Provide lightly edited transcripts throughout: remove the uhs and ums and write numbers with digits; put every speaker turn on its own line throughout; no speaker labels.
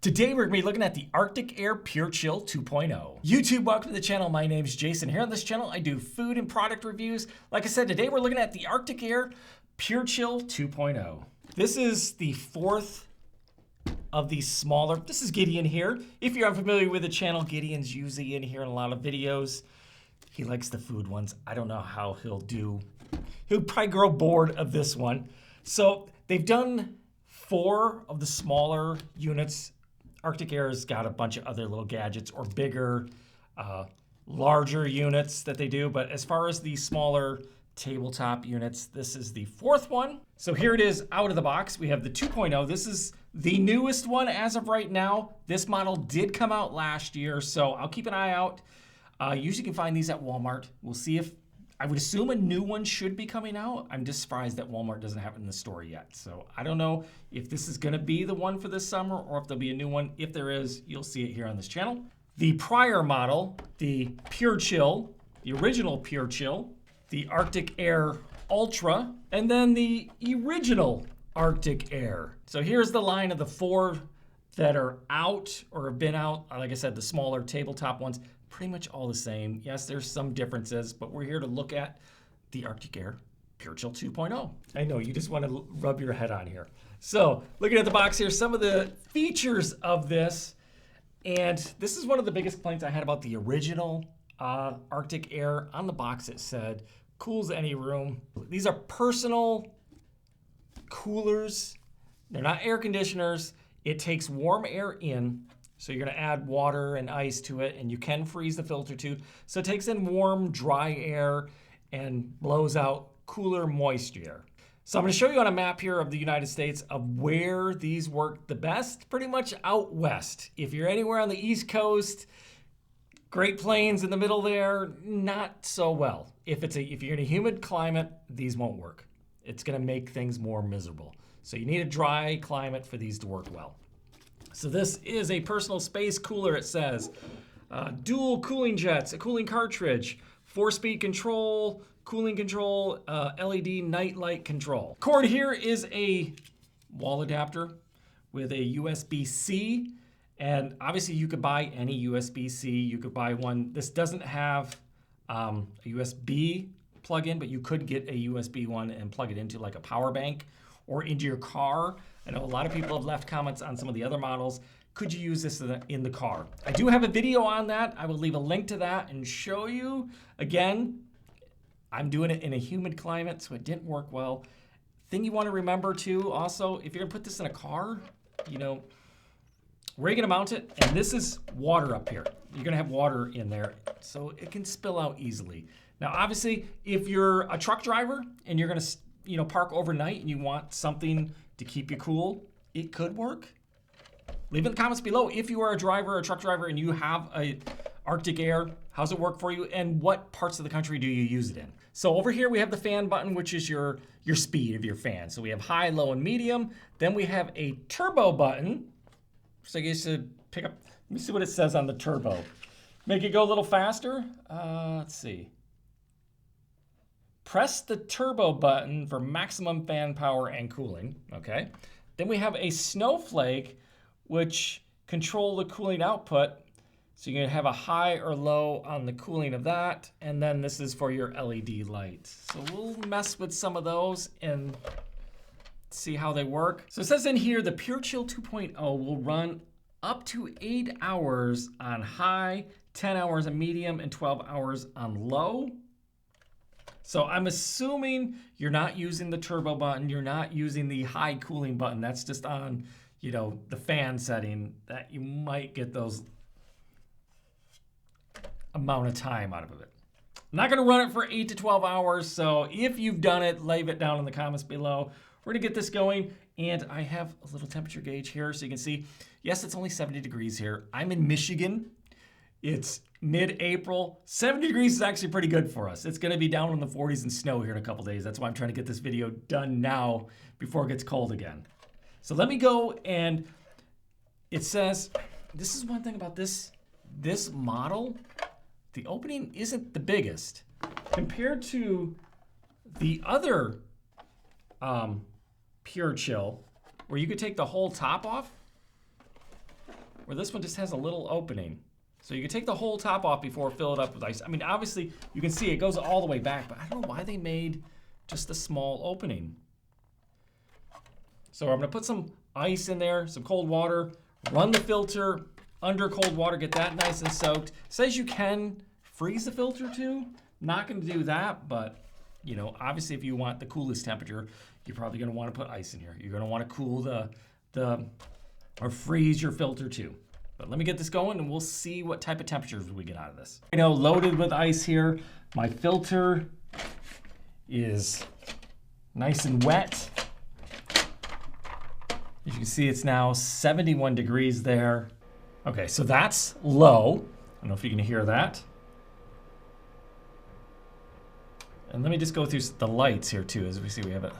Today we're going to be looking at the Arctic Air Pure Chill 2.0. YouTube, welcome to the channel. My name is Jason. Here on this channel, I do food and product reviews. Like I said, today we're looking at the Arctic Air Pure Chill 2.0. This is the fourth of these smaller. This is Gideon here. If you're unfamiliar with the channel, Gideon's usually in here in a lot of videos. He likes the food ones. I don't know how he'll do. He'll probably grow bored of this one. So they've done 4 of the smaller units. Arctic Air's got a bunch of other little gadgets or bigger, larger units that they do. But as far as the smaller tabletop units, this is the 4th one. So here it is out of the box. We have the 2.0. This is the newest one as of right now. This model did come out last year, so I'll keep an eye out. Usually you can find these at Walmart. We'll see if, I would assume a new one should be coming out. I'm just surprised that Walmart doesn't have it in the store yet. So I don't know if this is gonna be the one for this summer or if there'll be a new one. If there is, you'll see it here on this channel. The prior model, the Pure Chill, the original Pure Chill, the Arctic Air Ultra, and then the original Arctic Air. So here's the line of the 4 that are out or have been out. Like I said, the smaller tabletop ones, pretty much all the same. Yes, there's some differences, but we're here to look at the Arctic Air Pure Chill 2.0. I know, you just want to rub your head on here. So looking at the box here, some of the features of this, and this is one of the biggest complaints I had about the original Arctic Air. On the box it said, cools any room. These are personal coolers. They're not air conditioners. It takes warm air in. So you're gonna add water and ice to it, and you can freeze the filter too. So it takes in warm, dry air and blows out cooler, moist air. So I'm gonna show you on a map here of the United States of where these work the best, pretty much out west. If you're anywhere on the East Coast, Great Plains in the middle there, not so well. If you're in a humid climate, these won't work. It's gonna make things more miserable. So you need a dry climate for these to work well. So this is a personal space cooler, it says. Dual cooling jets, a cooling cartridge, 4-speed control, cooling control, LED night light control. Cord here is a wall adapter with a USB-C. And obviously you could buy any USB-C, you could buy one. This doesn't have a USB plug-in, but you could get a USB one and plug it into like a power bank or into your car. I know a lot of people have left comments on some of the other models. Could you use this in the car? I do have a video on that. I will leave a link to that and show you. Again, I'm doing it in a humid climate, so it didn't work well. Thing you want to remember too, also, if you're gonna put this in a car, you know, where are you gonna mount it? And this is water up here. You're gonna have water in there, so it can spill out easily. Now, obviously, if you're a truck driver and you're gonna park overnight and you want something to keep you cool, it could work. Leave in the comments below if you are a driver, a truck driver, and you have a Arctic Air, how's it work for you, and what parts of the country do you use it in? So over here we have the fan button, which is your speed of your fan. So we have high, low, and medium. Then we have a turbo button. So I guess to pick up, let me see what it says on the turbo. Make it go a little faster. Let's see. Press the turbo button for maximum fan power and cooling, okay? Then we have a snowflake, which control the cooling output. So you're gonna have a high or low on the cooling of that. And then this is for your LED lights. So we'll mess with some of those and see how they work. So it says in here, the Pure Chill 2.0 will run up to 8 hours on high, 10 hours on medium, and 12 hours on low. So I'm assuming you're not using the turbo button, you're not using the high cooling button. That's just on, the fan setting that you might get those amount of time out of it. I'm not gonna run it for 8 to 12 hours. So if you've done it, leave it down in the comments below. We're gonna get this going, and I have a little temperature gauge here so you can see, yes, it's only 70 degrees here. I'm in Michigan. It's mid-April. 70 degrees is actually pretty good for us. It's gonna be down in the 40s and snow here in a couple days. That's why I'm trying to get this video done now before it gets cold again. So let me go, and it says, this is one thing about this model, the opening isn't the biggest. Compared to the other Pure Chill, where you could take the whole top off, where this one just has a little opening. So you can take the whole top off before fill it up with ice. I mean, obviously, you can see it goes all the way back, but I don't know why they made just a small opening. So I'm gonna put some ice in there, some cold water, run the filter under cold water, get that nice and soaked. It says you can freeze the filter too. Not gonna do that, but you know, obviously if you want the coolest temperature, you're probably gonna wanna put ice in here. You're gonna wanna cool or freeze your filter too. But let me get this going and we'll see what type of temperatures we get out of this. You know, loaded with ice here. My filter is nice and wet. As you can see, it's now 71 degrees there. Okay, so that's low. I don't know if you can hear that. And let me just go through the lights here too. As we see, we have a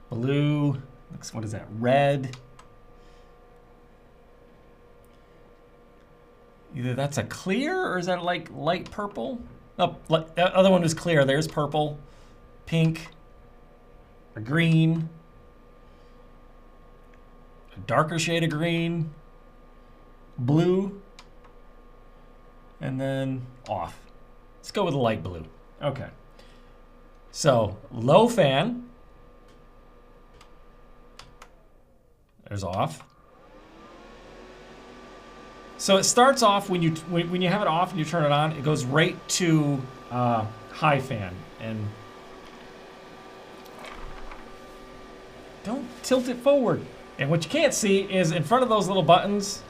blue, what is that, red. Either that's a clear or is that like light purple? Oh, the other one was clear. There's purple, pink, a green, a darker shade of green, blue, and then off. Let's go with a light blue. Okay. So low fan. There's off. So it starts off when you have it off and you turn it on, it goes right to high fan. And don't tilt it forward. And what you can't see is in front of those little buttons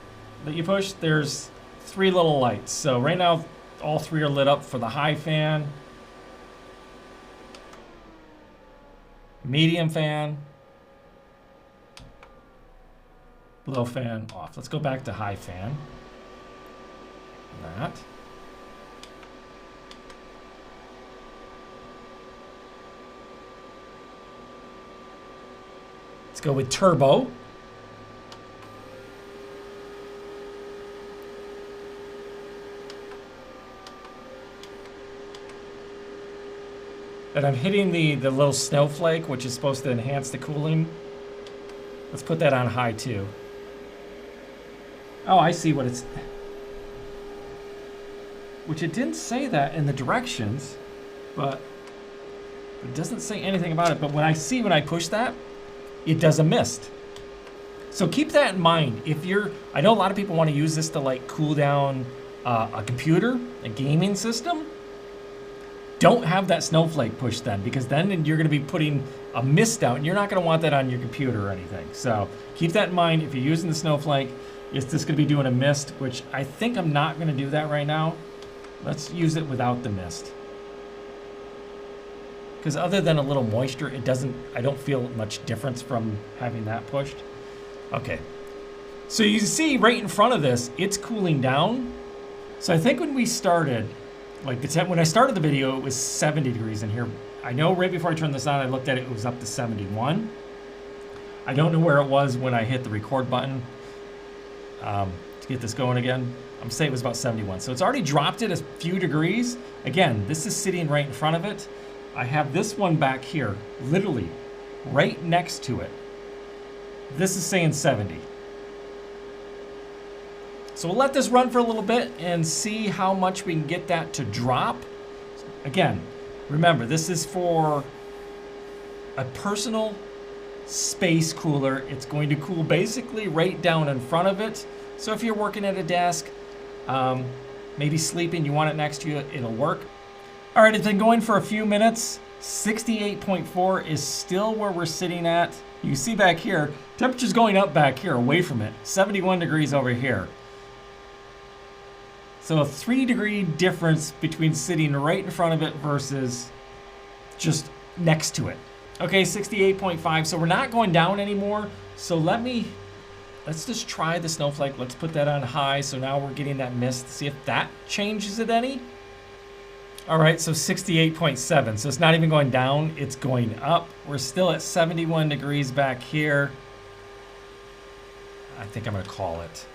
that you push, there's 3 little lights. So right now, all 3 are lit up for the high fan, medium fan, low fan off. Let's go back to high fan. That. Let's go with turbo. And I'm hitting the little snowflake, which is supposed to enhance the cooling. Let's put that on high too. Oh, I see what it's... Which it didn't say that in the directions, but it doesn't say anything about it. But when I push that, it does a mist. So keep that in mind. If you're, I know a lot of people want to use this to like cool down a computer, a gaming system. Don't have that snowflake push then, because then you're going to be putting a mist out and you're not going to want that on your computer or anything. So keep that in mind. If you're using the snowflake, it's just going to be doing a mist, which I think I'm not going to do that right now. Let's use it without the mist. Because other than a little moisture, I don't feel much difference from having that pushed. Okay. So you see right in front of this, it's cooling down. So I think when we started, like when I started the video, it was 70 degrees in here. I know right before I turned this on, I looked at it, it was up to 71. I don't know where it was when I hit the record button to get this going again. I'm saying it was about 71. So it's already dropped it a few degrees. Again, this is sitting right in front of it. I have this one back here, literally right next to it. This is saying 70. So we'll let this run for a little bit and see how much we can get that to drop. Again, remember, this is for a personal space cooler. It's going to cool basically right down in front of it. So if you're working at a desk, maybe sleeping, you want it next to you, it'll work. All right, it's been going for a few minutes. 68.4 is still where we're sitting at. You see back here, temperature's going up back here away from it. 71 degrees over here. So a 3-degree difference between sitting right in front of it versus just next to it. Okay, 68.5, so we're not going down anymore. So let's just try the snowflake. Let's put that on high. So now we're getting that mist. See if that changes it any. All right, so 68.7. So it's not even going down, it's going up. We're still at 71 degrees back here. I think I'm gonna call it.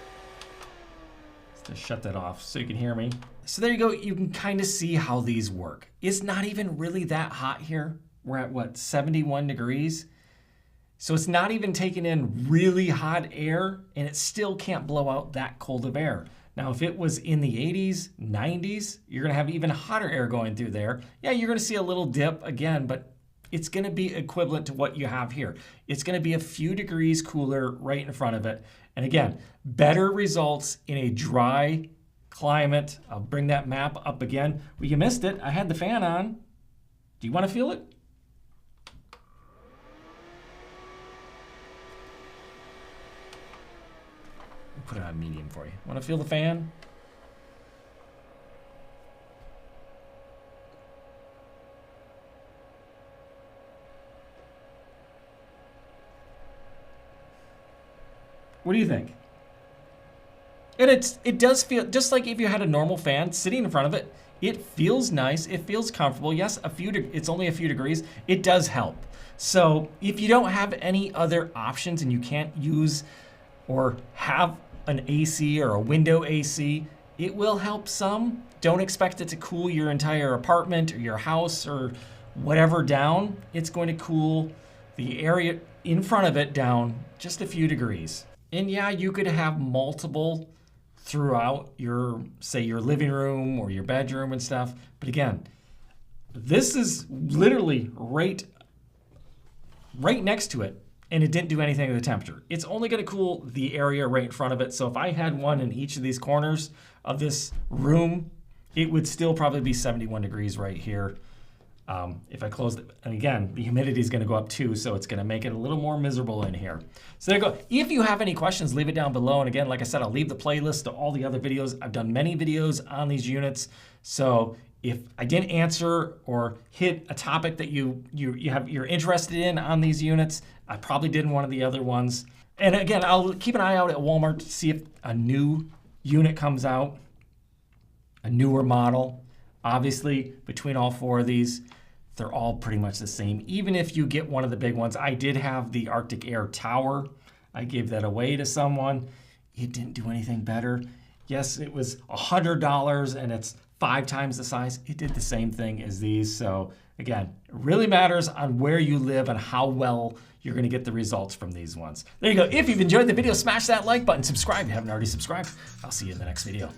Let's just shut that off so you can hear me. So there you go, you can kind of see how these work. It's not even really that hot here. We're at what, 71 degrees? So it's not even taking in really hot air, and it still can't blow out that cold of air. Now, if it was in the 80s, 90s, you're gonna have even hotter air going through there. Yeah, you're gonna see a little dip again, but it's gonna be equivalent to what you have here. It's gonna be a few degrees cooler right in front of it. And again, better results in a dry climate. I'll bring that map up again. Well, you missed it. I had the fan on. Do you wanna feel it? Put it on medium for you. Want to feel the fan? What do you think? And it does feel just like if you had a normal fan sitting in front of it. It feels nice. It feels comfortable. Yes, it's only a few degrees. It does help. So if you don't have any other options and you can't use or have an AC or a window AC, it will help some. Don't expect it to cool your entire apartment or your house or whatever down. It's going to cool the area in front of it down just a few degrees. And yeah, you could have multiple throughout your, say, your living room or your bedroom and stuff. But again, this is literally right next to it. And it didn't do anything to the temperature. It's only gonna cool the area right in front of it. So if I had one in each of these corners of this room, it would still probably be 71 degrees right here. If I closed it, and again, the humidity is gonna go up too, so it's gonna make it a little more miserable in here. So there you go. If you have any questions, leave it down below. And again, like I said, I'll leave the playlist to all the other videos. I've done many videos on these units. So if I didn't answer or hit a topic that you're interested in on these units, I probably did one of the other ones. And again, I'll keep an eye out at Walmart to see if a new unit comes out, a newer model. Obviously, between all four of these, they're all pretty much the same. Even if you get one of the big ones, I did have the Arctic Air Tower. I gave that away to someone. It didn't do anything better. Yes, it was $100 and it's 5 times the size. It did the same thing as these. So again, it really matters on where you live and how well you're gonna get the results from these ones. There you go. If you've enjoyed the video, smash that like button, subscribe if you haven't already subscribed. I'll see you in the next video.